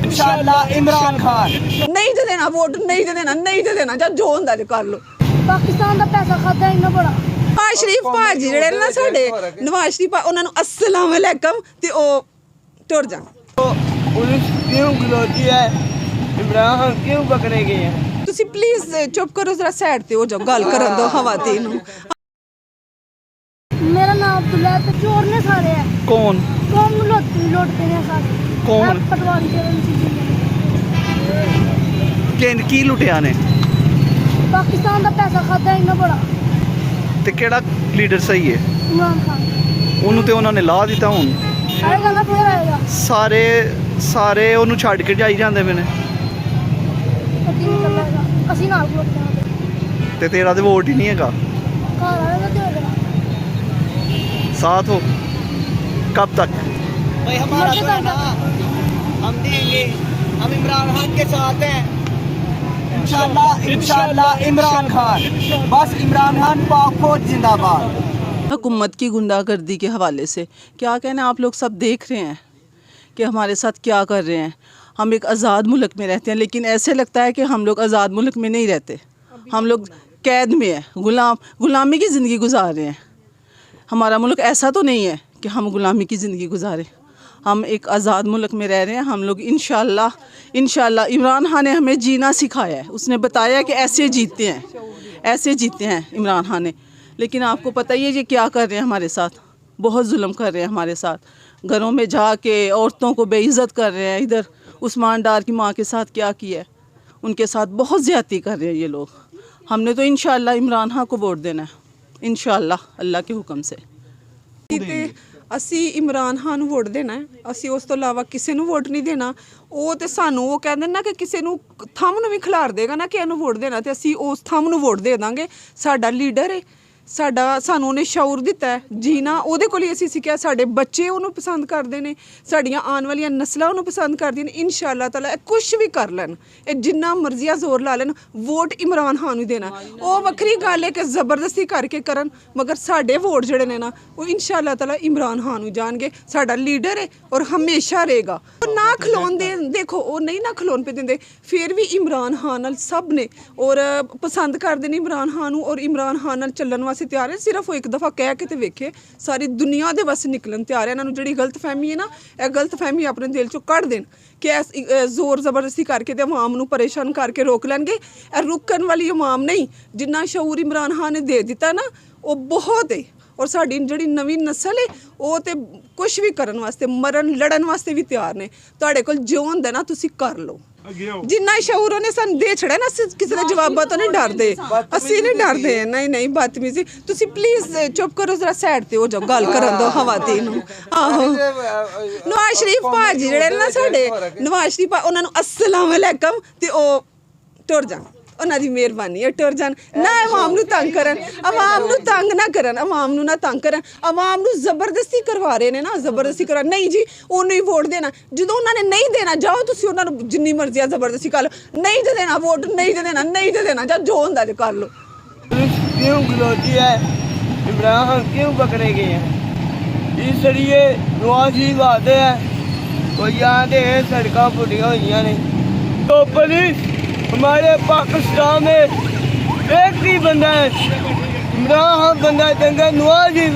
इंशाअल्लाह इमरान खान नहीं दे देना वोट, नहीं दे देना, नहीं दे देना, जब जो ਹੁੰਦਾ ਜੇ ਕਰ ਲੋ। ਪਾਕਿਸਤਾਨ ਦਾ ਪੈਸਾ ਖਾਦਾ ਇੰਨਾ ਬੜਾ। ਨਵਾਜ਼ ਸ਼ਰੀਫ ਭਾਜੀ ਜਿਹੜੇ ਨਾ ਸਾਡੇ ਨਵਾਜ਼ ਸ਼ਰੀਫ ਉਹਨਾਂ ਨੂੰ अस्सलाम वालेकुम ਤੇ ਉਹ ਟੁਰ ਜਾਣ। पुलिस क्यों गिलोती है, इमरान खान क्यों पकड़े गए हैं? ਤੁਸੀਂ ਪਲੀਜ਼ ਚੁੱਪ ਕਰੋ, ਜ਼ਰਾ ਸਾਈਡ ਤੇ ਹੋ ਜਾਓ, ਗੱਲ ਕਰਨ ਦਿਓ ਹਵਾਤੀ ਨੂੰ। मेरा नाम अब्दुल्ला है, तो चोर ने सारे हैं। कौन कौन लौटते हैं सारे? कौन? पटवारी की लुटिया ने पाकिस्तान का पैसा खाता इन्ना बड़ा। ते केड़ा लीडर सही है? इमरान खान। ਉਹਨੂੰ ਤੇ ਉਹਨਾਂ ਨੇ ਲਾ ਦਿੱਤਾ ਹੁਣ आएगा ना फिर आएगा। ਸਾਰੇ ਉਹਨੂੰ ਛੱਡ ਕੇ ਜਾਈ ਜਾਂਦੇ ਪਏ ਨੇ कभी निकल आएगा, ਅਸੀਂ ਨਾਲ ਖਲੋਤੇ ਹਾਂ। ਤੇ ਤੇਰਾ ਤੇ ਵੋਟ ਹੀ ਨਹੀਂ ਹੈਗਾ। ਘਰ आएगा तो देगा। साथ हो कब तक? भाई हमारा तो है ना, हम देंगे, हम इमरान खान के साथ हैं। इंशाअल्लाह इमरान खान, बस इमरान खान पाक फौज जिंदाबाद। हुकूमत की गुंडागर्दी के हवाले से क्या कहना, आप लोग सब देख रहे हैं कि हमारे साथ क्या कर रहे हैं। हम एक आज़ाद मुल्क में रहते हैं, लेकिन ऐसे लगता है कि हम लोग आज़ाद मुल्क में नहीं रहते, हम लोग कैद में हैं, गुलामी की ज़िंदगी गुजार रहे हैं। हमारा मुल्क ऐसा तो नहीं है कि हम गुलामी की ज़िंदगी गुजारें, हम एक आज़ाद मुल्क में रह रहे हैं। हम लोग इंशाअल्लाह इमरान खान ने हमें जीना सिखाया है, उसने बताया कि ऐसे जीते हैं, ऐसे जीते हैं इमरान खान ने। लेकिन आपको पता ही है ये क्या कर रहे हैं हमारे साथ, बहुत जुल्म कर रहे हैं हमारे साथ। घरों में जाके औरतों को बेइज्जत कर रहे हैं। इधर उस्मान डार की माँ के साथ क्या किया है, उनके साथ बहुत ज़्यादती कर रहे हैं ये लोग। हमने तो इंशाअल्लाह इमरान खान को वोट देना है, इंशाअल्लाह अल्लाह के हुक्म से। ਤੇ ਅਸੀਂ ਇਮਰਾਨ ਖਾਨ ਨੂੰ ਵੋਟ ਦੇਣਾ ਹੈ, ਅਸੀਂ ਉਸ ਤੋਂ ਇਲਾਵਾ ਕਿਸੇ ਨੂੰ ਵੋਟ ਨਹੀਂ ਦੇਣਾ। ਉਹ ਤੇ ਸਾਨੂੰ ਉਹ ਕਹਿੰਦੇ ਨਾ ਕਿ ਕਿਸੇ ਨੂੰ ਥੰਮ ਨੂੰ ਵੀ ਖਿਲਾਰ ਦੇਗਾ ਨਾ ਕਿ ਇਹਨੂੰ ਵੋਟ ਦੇਣਾ, ਤੇ ਅਸੀਂ ਉਸ ਥੰਮ ਨੂੰ ਵੋਟ ਦੇ ਦਾਂਗੇ। ਸਾਡਾ ਲੀਡਰ ਹੈ, ਸਾਨੂੰ ਉਹਨੇ ਸ਼ੌਰ ਦਿੱਤਾ ਹੈ ਜੀਣਾ, ਉਹਦੇ ਕੋਲ ਹੀ ਅਸੀਂ ਸਿੱਖਿਆ। ਸਾਡੇ ਬੱਚੇ ਉਹਨੂੰ ਪਸੰਦ ਕਰਦੇ ਨੇ, ਸਾਡੀਆਂ ਆਉਣ ਵਾਲੀਆਂ ਨਸਲਾਂ ਉਹਨੂੰ ਪਸੰਦ ਕਰਦੀਆਂ ਨੇ। ਇਨਸ਼ਾਅੱਲਾ ਤਾਲਾ ਇਹ ਕੁਛ ਵੀ ਕਰ ਲੈਣ, ਇਹ ਜਿੰਨਾ ਮਰਜ਼ੀ ਜ਼ੋਰ ਲਾ ਲੈਣ, ਵੋਟ ਇਮਰਾਨ ਖਾਨ ਨੂੰ ਦੇਣਾ। ਉਹ ਵੱਖਰੀ ਗੱਲ ਹੈ ਕਿ ਜ਼ਬਰਦਸਤੀ ਕਰਕੇ ਕਰਨ, ਮਗਰ ਸਾਡੇ ਵੋਟ ਜਿਹੜੇ ਨੇ ਨਾ ਉਹ ਇਨਸ਼ਾਅੱਲਾ ਤਾਲਾ ਇਮਰਾਨ ਖਾਨ ਨੂੰ ਜਾਣਗੇ। ਸਾਡਾ ਲੀਡਰ ਹੈ ਔਰ ਹਮੇਸ਼ਾ ਰਹੇਗਾ। ਉਹ ਨਾ ਖਲੋਣ ਦੇ, ਦੇਖੋ ਉਹ ਨਹੀਂ ਨਾ ਖਲੋਣ ਪੇ ਦਿੰਦੇ, ਫਿਰ ਵੀ ਇਮਰਾਨ ਖਾਨ ਨਾਲ ਸਭ ਨੇ ਔਰ ਪਸੰਦ ਕਰਦੇ ਨੇ ਇਮਰਾਨ ਖਾਨ ਨੂੰ, ਔਰ ਇਮਰਾਨ ਖਾਨ ਨਾਲ ਚੱਲਣ ਵਾਸਤੇ ਤਿਆਰ ਹੈ। ਸਿਰਫ ਉਹ ਇੱਕ ਦਫਾ ਕਹਿ ਕੇ ਤੇ ਵੇਖੇ, ਸਾਰੀ ਦੁਨੀਆ ਦੇ ਬਸ ਨਿਕਲਣ ਤਿਆਰ ਹੈ। ਇਹਨਾਂ ਨੂੰ ਜਿਹੜੀ ਗਲਤ ਫਹਿਮੀ ਹੈ ਨਾ, ਇਹ ਗਲਤ ਫਹਿਮੀ ਆਪਣੇ ਦਿਲ ਚੋਂ ਕੱਢ ਦੇਣ ਕਿ ਜ਼ੋਰ ਜ਼ਬਰਦਸਤੀ ਕਰਕੇ ਤੇ ਆਵਾਮ ਨੂੰ ਪਰੇਸ਼ਾਨ ਕਰਕੇ ਰੋਕ ਲੈਣਗੇ। ਇਹ ਰੁਕਣ ਵਾਲੀ ਆਵਾਮ ਨਹੀਂ, ਜਿੰਨਾ ਸ਼ਊਰ ਇਮਰਾਨ ਖਾਨ ਨੇ ਦੇ ਦਿੱਤਾ ਨਾ ਉਹ ਬਹੁਤ ਹੈ। ਔਰ ਸਾਡੀ ਜਿਹੜੀ ਨਵੀਂ ਨਸਲ ਹੈ ਉਹ ਤੇ ਕੁਛ ਵੀ ਕਰਨ ਵਾਸਤੇ, ਮਰਨ ਲੜਨ ਵਾਸਤੇ ਵੀ ਤਿਆਰ ਨੇ। ਤੁਹਾਡੇ ਕੋਲ ਜੋ ਹੁੰਦਾ ਨਾ ਤੁਸੀਂ ਕਰ ਲਓ। ਜਿੰਨਾ ਸ਼ਊਰ ਉਹਨੇ ਸਾਨੂੰ ਦੇ ਛੜਿਆ ਨਾ, ਅਸੀਂ ਕਿਸੇ ਦੇ ਜਵਾਬਾਂ ਤੋਂ ਨਹੀਂ ਡਰਦੇ, ਅਸੀਂ ਨਹੀਂ ਡਰਦੇ। ਨਹੀਂ ਬਦਤਮੀਜ਼ੀ। ਤੁਸੀਂ ਪਲੀਜ਼ ਚੁੱਪ ਕਰੋ, ਜ਼ਰਾ ਸਾਈਡ ਤੇ ਹੋ ਜਾਓ, ਗੱਲ ਕਰਨ ਦਿਓ ਹਵਾਤੀ ਨੂੰ। ਆਹੋ ਨਵਾਜ਼ ਸ਼ਰੀਫ ਭਾਜੀ ਜਿਹੜੇ ਨਾ ਸਾਡੇ ਨਵਾਜ਼ ਸ਼ਰੀਫ, ਉਹਨਾਂ ਨੂੰ अस्सलाम वालेकुम ਤੇ ਉਹ ਟੁਰ ਜਾਣ, ਉਹਨਾਂ ਦੀ ਮਿਹਰਬਾਨੀ ਹੈ, ਟੁਰ ਜਾਣ ਨਾ। ਆਵਾਮ ਨੂੰ ਤੰਗ ਕਰਨ, ਆਵਾਮ ਨੂੰ ਤੰਗ ਨਾ ਕਰਨ, ਆਵਾਮ ਨੂੰ ਨਾ ਤੰਗ ਕਰਨ। ਆਵਾਮ ਨੂੰ ਜ਼ਬਰਦਸਤੀ ਕਰਵਾ ਰਹੇ ਨੇ ਨਾ, ਜ਼ਬਰਦਸਤੀ ਕਰਾ। ਨਹੀਂ ਜੀ ਉਹਨੂੰ ਹੀ ਵੋਟ ਦੇਣਾ, ਜਦੋਂ ਉਹਨਾਂ ਨੇ ਨਹੀਂ ਦੇਣਾ ਜਾਓ ਤੁਸੀਂ ਉਹਨਾਂ ਨੂੰ ਜਿੰਨੀ ਮਰਜ਼ੀ ਆ ਜ਼ਬਰਦਸਤੀ ਕਰ ਲਓ। ਨਹੀਂ ਦੇ ਦੇਣਾ ਵੋਟ, ਨਹੀਂ ਦੇ ਦੇਣਾ, ਨਹੀਂ ਦੇ ਦੇਣਾ, ਜਦ ਜੋ ਹੁੰਦਾ ਜੇ ਕਰ ਲਓ। क्यों गिलोती है, इमरान खान क्यों पकड़े गए हैं? इसलिए नवाज शरीफ आते हैं, कोई आते हैं, सड़क फुटिया हुई ने। तो पुलिस हमारे पाकिस्तान में एक ही बंदा है, इमरान खान बंदा चंगा, नवाज शरीफ